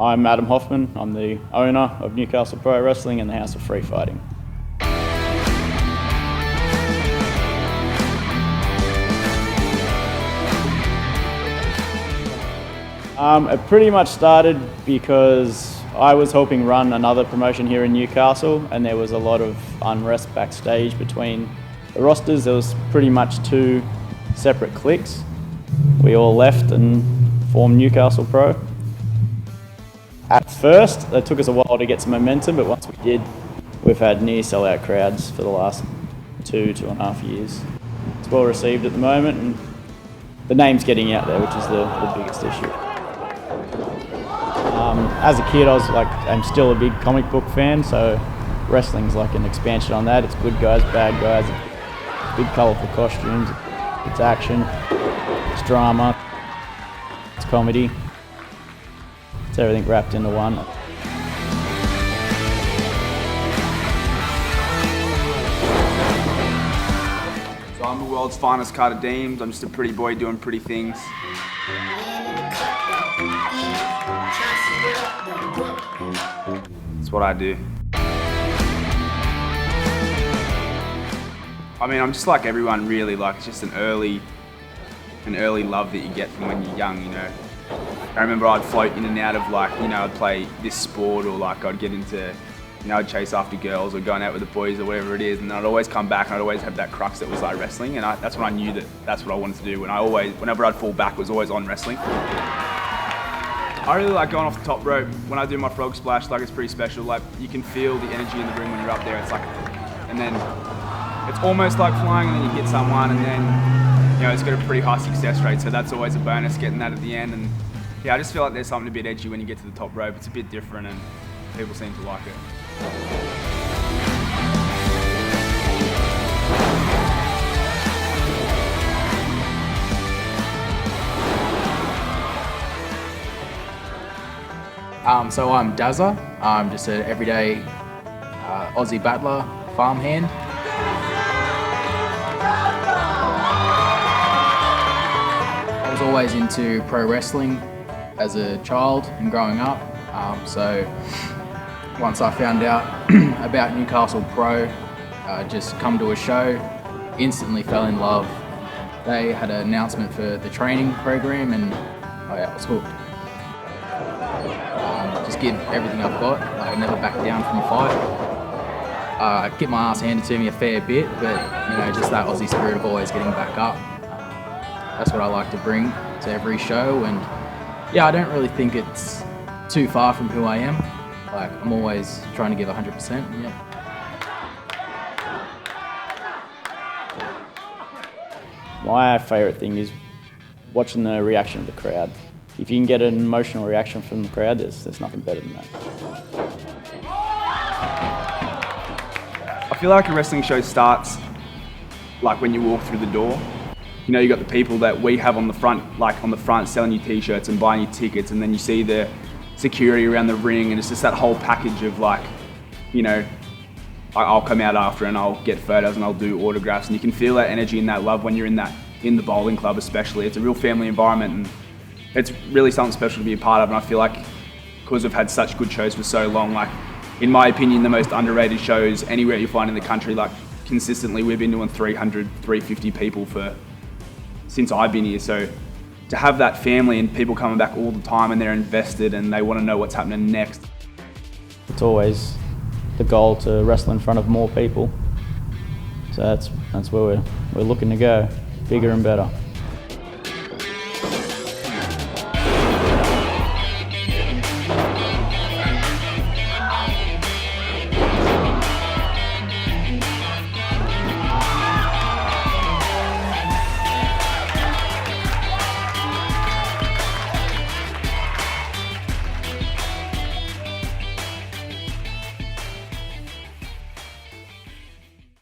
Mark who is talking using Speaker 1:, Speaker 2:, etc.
Speaker 1: I'm Adam Hoffman. I'm the owner of Newcastle Pro Wrestling and the House of Free Fighting. It pretty much started because I was helping run another promotion here in Newcastle, and there was a lot of unrest backstage between the rosters. There was pretty much two separate cliques. We all left and formed Newcastle Pro. At first, it took us a while to get some momentum, but once we did, we've had near sellout crowds for the last 2.5 years. It's well received at the moment, and the name's getting out there, which is the biggest issue. As a kid, I'm still a big comic book fan, so wrestling's like an expansion on that. It's good guys, bad guys, big colourful costumes, it's action, it's drama, it's comedy. It's everything wrapped into one.
Speaker 2: So I'm the world's finest cut of deems. I'm just a pretty boy doing pretty things. That's what I do. I mean, I'm just like everyone really, like it's just an early love that you get from when you're young, you know. I remember I'd float in and out of I'd play this sport, or I'd get into, I'd chase after girls or going out with the boys or whatever it is, and I'd always come back and I'd always have that crux that was like wrestling, and that's when I knew that's what I wanted to do. Whenever I'd fall back, it was always on wrestling. I really like going off the top rope. When I do my frog splash, it's pretty special. You can feel the energy in the room when you're up there. It's and then it's almost like flying, and then you hit someone, and then it's got a pretty high success rate. So that's always a bonus, getting that at the end. And yeah, I just feel like there's something a bit edgy when you get to the top rope. It's a bit different, and people seem to like it.
Speaker 3: So I'm Dazza. I'm just an everyday Aussie battler, farmhand. I was always into pro wrestling as a child and growing up. So once I found out about Newcastle Pro, just come to a show, instantly fell in love. They had an announcement for the training program, and I was hooked. Just give everything I've got. I never back down from a fight. I get my ass handed to me a fair bit, but just that Aussie spirit of always getting back up. That's what I like to bring to every show, and yeah, I don't really think it's too far from who I am. I'm always trying to give 100%. Yeah.
Speaker 1: My favourite thing is watching the reaction of the crowd. If you can get an emotional reaction from the crowd, there's nothing better than that.
Speaker 2: I feel like a wrestling show starts when you walk through the door. You got the people that we have on the front selling you t-shirts and buying you tickets, and then you see the security around the ring, and it's just that whole package of I'll come out after and I'll get photos and I'll do autographs, and you can feel that energy and that love when you're in the bowling club especially. It's a real family environment, and it's really something special to be a part of. And I feel like because we've had such good shows for so long, in my opinion, the most underrated shows anywhere you find in the country, consistently we've been doing 300, 350 people since I've been here. So to have that family and people coming back all the time, and they're invested and they want to know what's happening next.
Speaker 1: It's always the goal to wrestle in front of more people. So that's where we're looking to go, bigger and better.